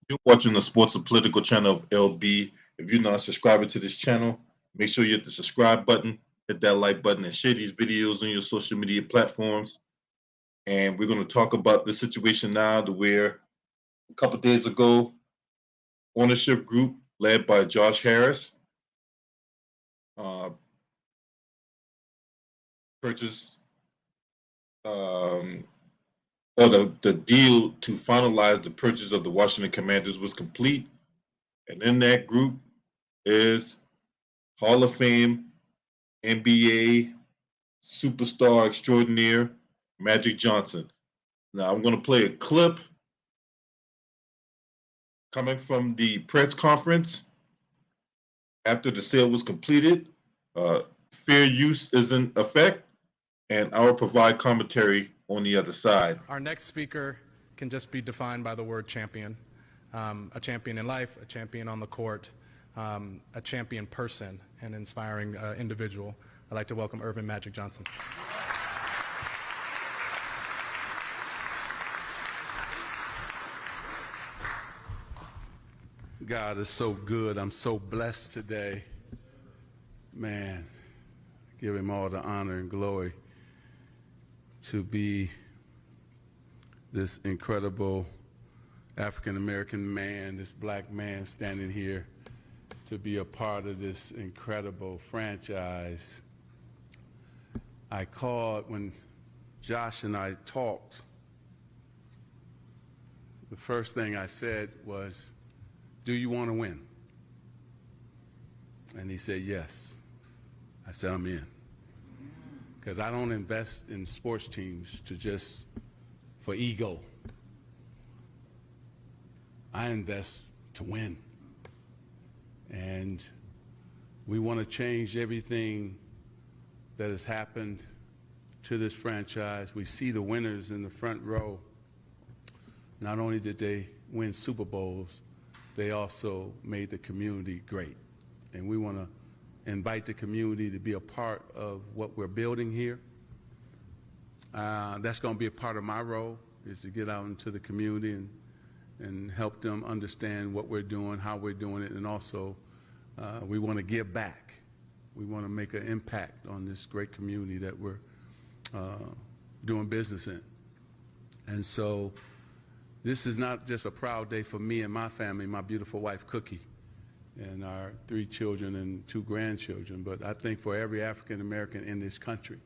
You're watching the sports and political channel of LB. If you're not a subscriber to this channel, make sure you hit the subscribe button, hit that like button, and share these videos on your social media platforms. And we're going to talk about the situation now to where a couple of days ago, ownership group led by Josh Harris uh, purchased or the deal to finalize the purchase of the Washington Commanders was complete. And in that group is Hall of Fame NBA superstar extraordinaire Magic Johnson. Now I'm going to play a clip coming from the press conference after the sale was completed. Fair use is in effect, and I will provide commentary on the other side. Our next speaker can just be defined by the word champion. A champion in life, a champion on the court, a champion person, an inspiring individual. I'd like to welcome Earvin Magic Johnson. God is so good. I'm so blessed today. Man, give him all the honor and glory to be this incredible African-American man, this black man standing here to be a part of this incredible franchise. I called when Josh and I talked. The first thing I said was, "Do you want to win?" And he said, "Yes." I said, "I'm in." Because I don't invest in sports teams for ego. I invest to win. And we want to change everything that has happened to this franchise. We see the winners in the front row. Not only did they win Super Bowls, they also made the community great. And we want to invite the community to be a part of what we're building here. That's going to be a part of my role, is to get out into the community and help them understand what we're doing, how we're doing it, and also we want to give back. We want to make an impact on this great community that we're doing business in. And so this is not just a proud day for me and my family, my beautiful wife, Cookie, and our 3 children and 2 grandchildren, but I think for every African American in this country,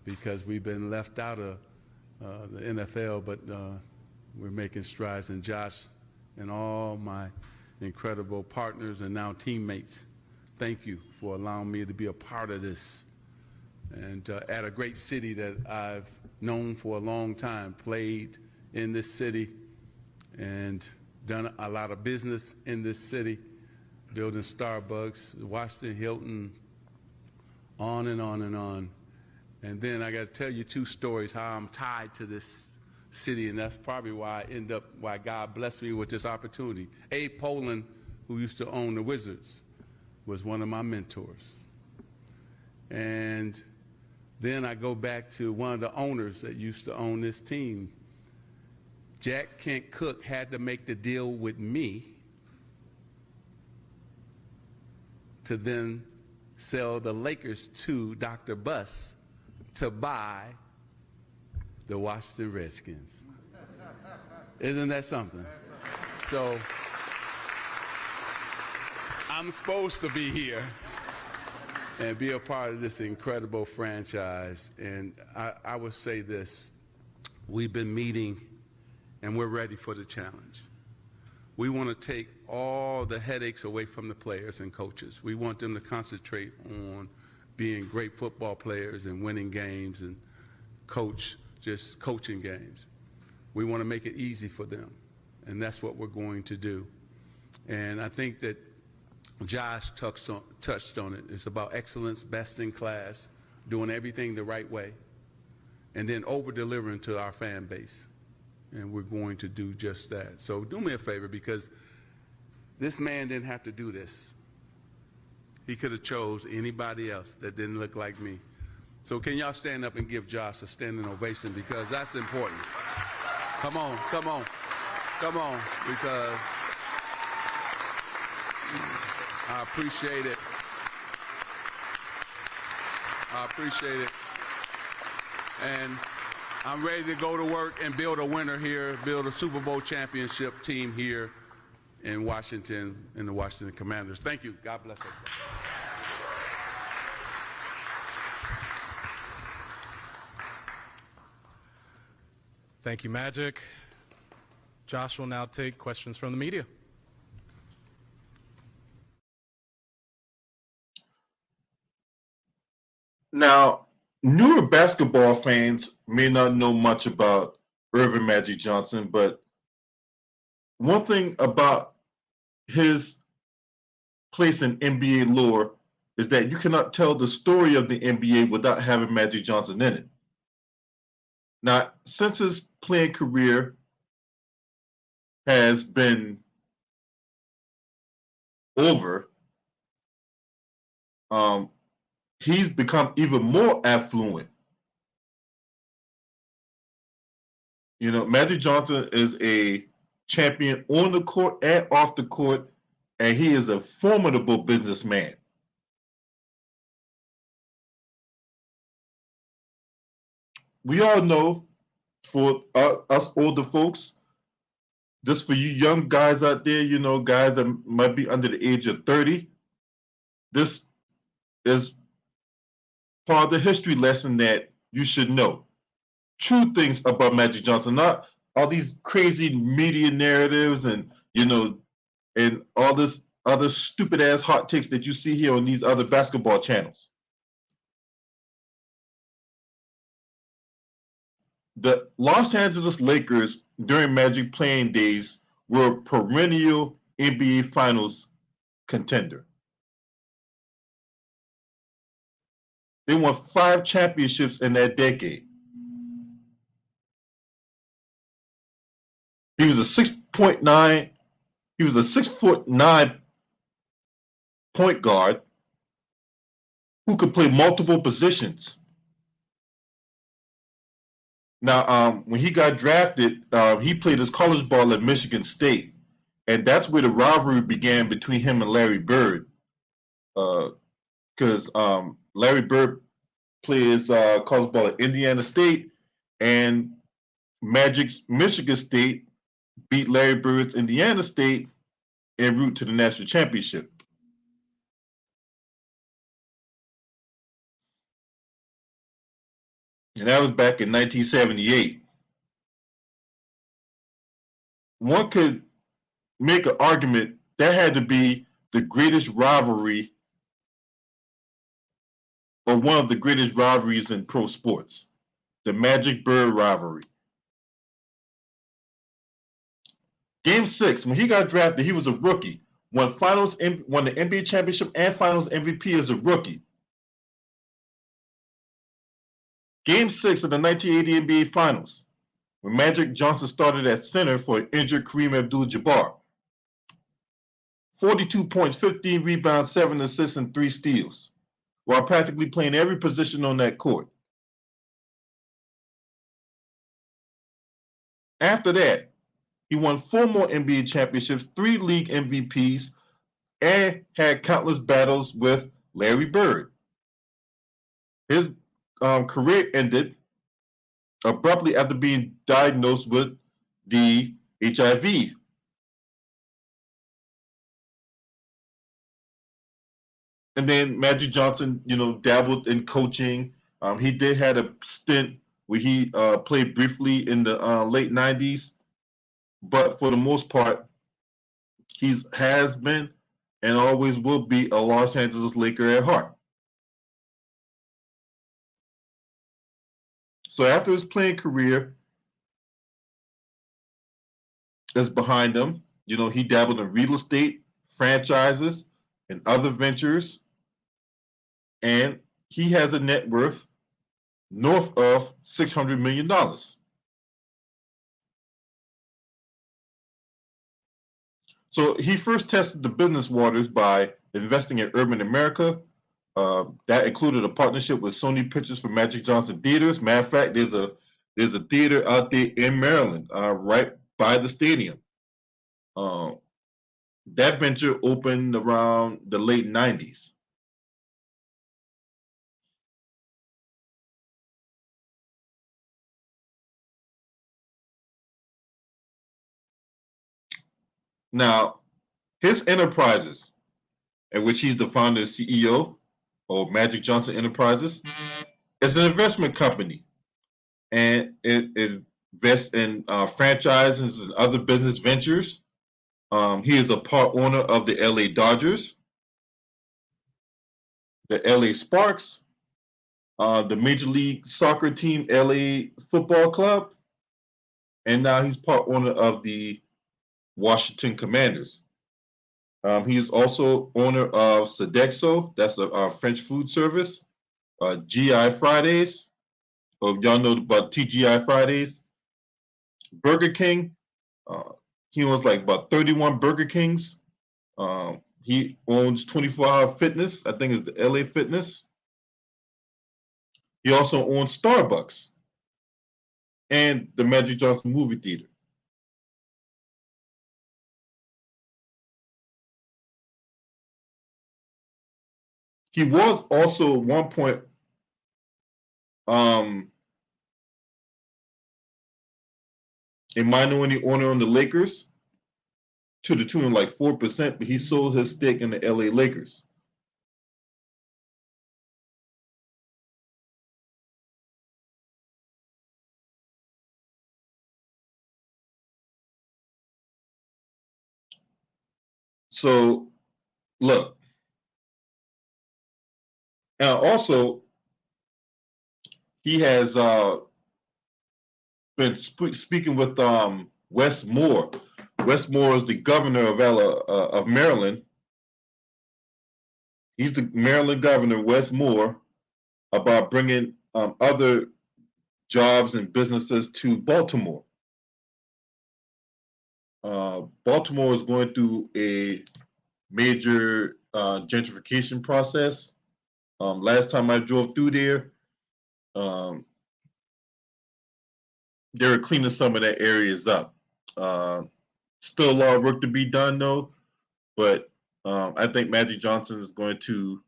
because we've been left out of the NFL, but we're making strides. And Josh and all my incredible partners and now teammates, thank you for allowing me to be a part of this. And at a great city that I've known for a long time, played in this city and done a lot of business in this city, building Starbucks, Washington Hilton, on and on and on. And then I got to tell you 2 stories how I'm tied to this city, and that's probably why God blessed me with this opportunity. Abe Poland, who used to own the Wizards, was one of my mentors. And then I go back to one of the owners that used to own this team. Jack Kent Cooke had to make the deal with me to then sell the Lakers to Dr. Buss to buy the Washington Redskins. Isn't that something? So I'm supposed to be here and be a part of this incredible franchise. And I would say this: we've been meeting and we're ready for the challenge. We want to take all the headaches away from the players and coaches. We want them to concentrate on being great football players and winning games and coaching games. We want to make it easy for them, and that's what we're going to do. And I think that Josh touched on it. It's about excellence, best in class, doing everything the right way, and then over-delivering to our fan base. And we're going to do just that. So do me a favor, because this man didn't have to do this. He could have chose anybody else that didn't look like me. So can y'all stand up and give Josh a standing ovation, because that's important. Come on, come on. Come on, because I appreciate it. I appreciate it. And I'm ready to go to work and build a winner here, build a Super Bowl championship team here in Washington, in the Washington Commanders. Thank you. God bless everybody. Thank you, Magic. Josh will now take questions from the media. Now, newer basketball fans may not know much about Earvin Magic Johnson, but one thing about his place in NBA lore is that you cannot tell the story of the NBA without having Magic Johnson in it. Now, since his playing career has been over, he's become even more affluent. You know, Magic Johnson is a champion on the court and off the court, and he is a formidable businessman. We all know, for us older folks, just for you young guys out there, you know, guys that might be under the age of 30, this is part of the history lesson that you should know. True things about Magic Johnson, not all these crazy media narratives and, you know, and all this other stupid ass hot takes that you see here on these other basketball channels. The Los Angeles Lakers during Magic playing days were a perennial NBA Finals contender. They won 5 championships in that decade. He was a 6'9", he was a 6'9" point guard who could play multiple positions. Now, when he got drafted, he played his college ball at Michigan State, and that's where the rivalry began between him and Larry Bird. Because Larry Bird played his college ball at Indiana State, and Magic's Michigan State beat Larry Bird's Indiana State en route to the national championship. And that was back in 1978. One could make an argument that had to be the greatest rivalry, or one of the greatest rivalries in pro sports, the Magic Bird rivalry. Game 6, when he got drafted, he was a rookie. Won the NBA championship and Finals MVP as a rookie. Game 6 of the 1980 NBA Finals, when Magic Johnson started at center for an injured Kareem Abdul-Jabbar. 42 points, 15 rebounds, 7 assists, and 3 steals, while practically playing every position on that court. After that, he won 4 more NBA championships, 3 league MVPs, and had countless battles with Larry Bird. His career ended abruptly after being diagnosed with the HIV. And then Magic Johnson, you know, dabbled in coaching. He did had a stint where he played briefly in the late 90s. But for the most part, he has been and always will be a Los Angeles Laker at heart. So after his playing career is behind him, you know, he dabbled in real estate, franchises, and other ventures. And he has a net worth north of $600 million. So he first tested the business waters by investing in Urban America. That included a partnership with Sony Pictures for Magic Johnson Theaters. Matter of fact, there's a theater out there in Maryland, right by the stadium. Uh, that venture opened around the late 90s. Now, his enterprises, in which he's the founder and CEO, or Magic Johnson Enterprises, is an investment company, and it invests in franchises and other business ventures. He is a part owner of the LA Dodgers, the LA Sparks, the Major League Soccer team, LA Football Club, and now he's part owner of the Washington Commanders. He is also owner of Sodexo, that's a French food service, GI Fridays, or y'all know about TGI Fridays, Burger King. Uh, he owns like about 31 Burger Kings. He owns 24 Hour Fitness, I think it's the LA Fitness. He also owns Starbucks and the Magic Johnson Movie Theater. He was also at one point a minority owner on the Lakers to the tune of like 4%, but he sold his stake in the LA Lakers. So look, and also he has been speaking with Wes Moore. Wes Moore is the governor of Maryland. He's the Maryland governor, Wes Moore, about bringing other jobs and businesses to Baltimore. Baltimore is going through a major gentrification process. Last time I drove through there, they were cleaning some of that areas up. Still a lot of work to be done though, but I think Magic Johnson is going to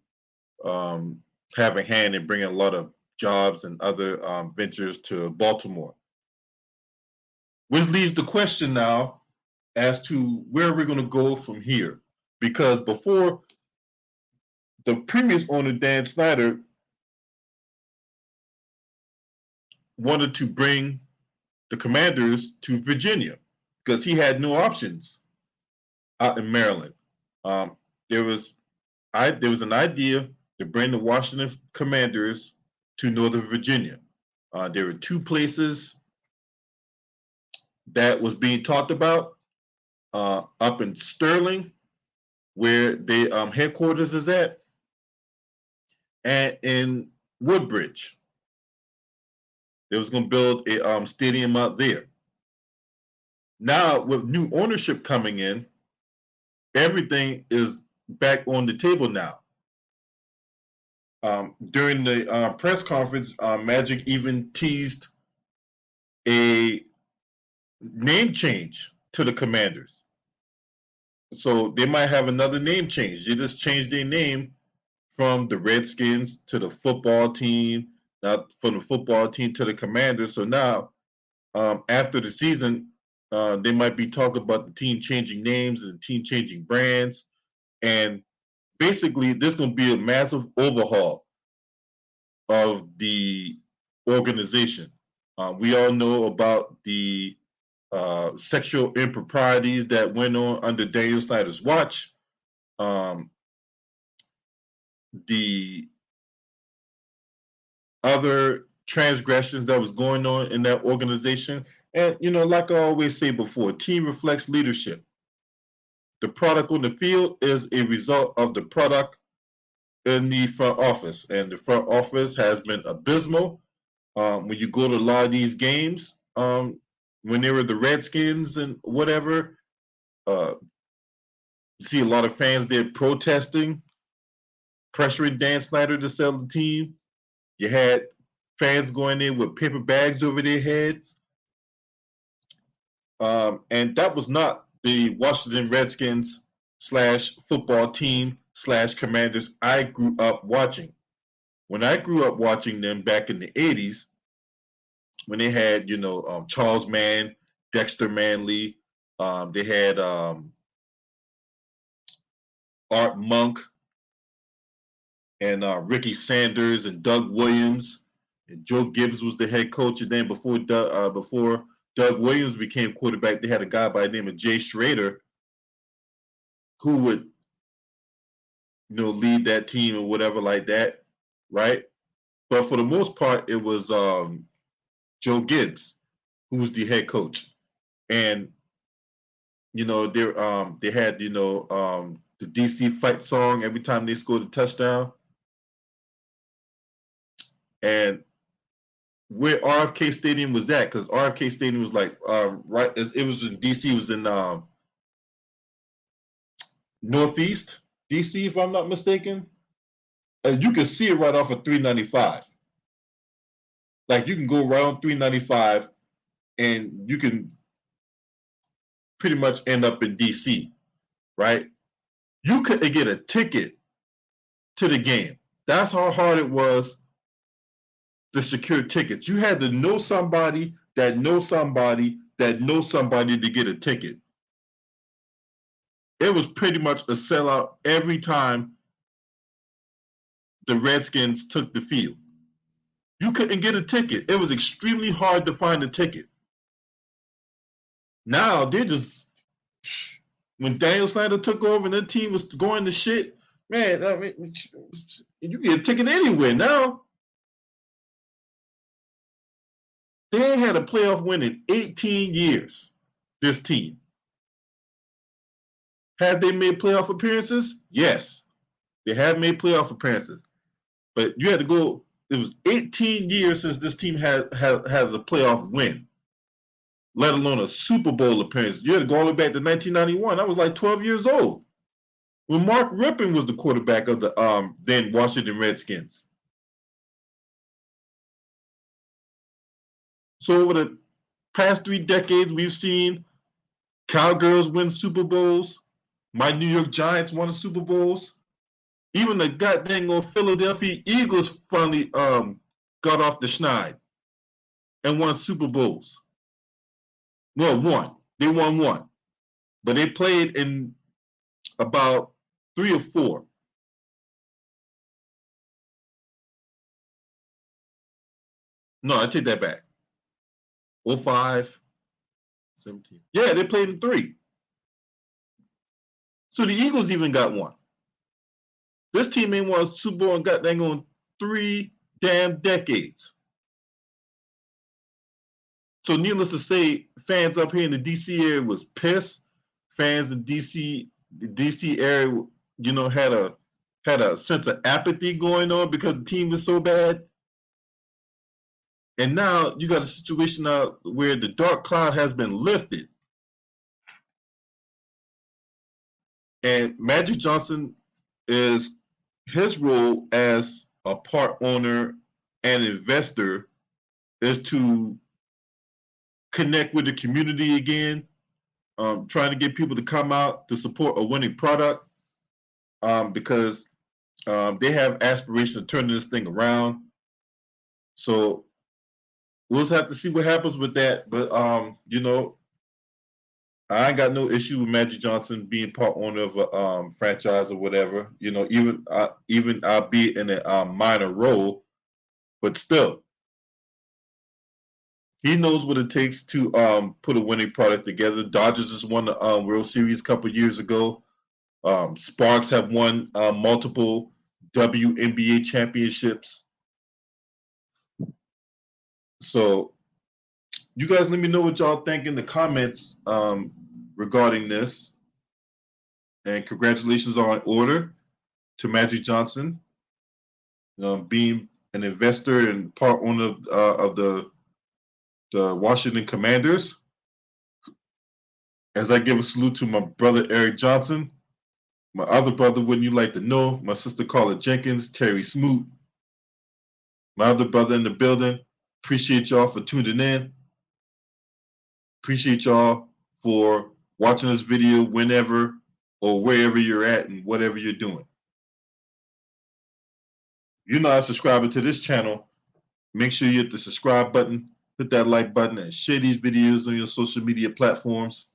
have a hand in bringing a lot of jobs and other ventures to Baltimore. Which leaves the question now as to where we're going to go from here. Because before, the previous owner, Dan Snyder, wanted to bring the Commanders to Virginia because he had no options out in Maryland. There was an idea to bring the Washington Commanders to Northern Virginia. There were two places that was being talked about, up in Sterling, where the headquarters is at, and in Woodbridge. They was going to build a stadium out there. Now, with new ownership coming in, everything is back on the table now. During the press conference, Magic even teased a name change to the Commanders. So they might have another name change. They just changed their name from the Redskins to the football team, now from the football team to the Commanders. So now, after the season, they might be talking about the team changing names and the team changing brands. And basically, there's going to be a massive overhaul of the organization. We all know about the sexual improprieties that went on under Daniel Snyder's watch. The other transgressions that was going on in that organization. And, like I always say before, team reflects leadership. The product on the field is a result of the product in the front office. And the front office has been abysmal. When you go to a lot of these games, when they were the Redskins and whatever, you see a lot of fans there protesting, pressuring Dan Snyder to sell the team. You had fans going in with paper bags over their heads. And that was not the Washington Redskins / football team / Commanders I grew up watching. When I grew up watching them back in the 80s, when they had, Charles Mann, Dexter Manley, they had Art Monk and Ricky Sanders and Doug Williams, and Joe Gibbs was the head coach. And then before Doug Williams became quarterback, they had a guy by the name of Jay Schrader who would, lead that team or whatever like that, right? But for the most part, it was Joe Gibbs who was the head coach, and they had the DC fight song every time they scored a touchdown, and where RFK Stadium was at, because RFK Stadium was like right, it was in DC, it was in Northeast DC, if I'm not mistaken. You can see it right off of 395. Like you can go right on 395, and you can pretty much end up in DC, right? You couldn't get a ticket to the game. That's how hard it was to secure tickets. You had to know somebody that knows somebody that knows somebody to get a ticket. It was pretty much a sellout every time the Redskins took the field. You couldn't get a ticket. It was extremely hard to find a ticket. Now they just, when Daniel Snyder took over and their team was going to shit, man, I mean, you get a ticket anywhere now. They ain't had a playoff win in 18 years, this team. Have they made playoff appearances? Yes, they have made playoff appearances. But you had to go, it was 18 years since this team has a playoff win, let alone a Super Bowl appearance. You had to go all the way back to 1991. I was like 12 years old when Mark Rippon was the quarterback of the then Washington Redskins. So over the past 3 decades, we've seen Cowgirls win Super Bowls. My New York Giants won the Super Bowls. Even the goddamn Philadelphia Eagles finally got off the schneid and won Super Bowls. Well, one. They won one. But they played in about 3 or 4. No, I take that back. 05, 17. Yeah, they played in 3. So the Eagles even got one. This team ain't won a Super Bowl and got dang on 3 damn decades. So needless to say, fans up here in the DC area was pissed. Fans in the DC area, had a sense of apathy going on because the team is so bad. And now you got a situation now where the dark cloud has been lifted. And Magic Johnson, is his role as a part owner and investor is to connect with the community again, trying to get people to come out to support a winning product, because they have aspirations of turning this thing around. So we'll just have to see what happens with that. But I ain't got no issue with Magic Johnson being part owner of a franchise or whatever. Even albeit in a minor role, but still, he knows what it takes to put a winning product together. Dodgers just won the World Series a couple years ago. Sparks have won multiple WNBA championships. So you guys let me know what y'all think in the comments regarding this. And congratulations are in order to Magic Johnson, being an investor and part owner of the Washington Commanders. As I give a salute to my brother Eric Johnson, my other brother, wouldn't you like to know, my sister Carla Jenkins, Terry Smoot, my other brother in the building. Appreciate y'all for tuning in. Appreciate y'all for watching this video whenever or wherever you're at and whatever you're doing. If you're not a subscriber to this channel, make sure you hit the subscribe button, hit that like button, and share these videos on your social media platforms.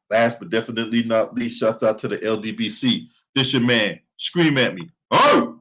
Last but definitely not least, shouts out to the LDBC. This your man. Scream at me. Oh!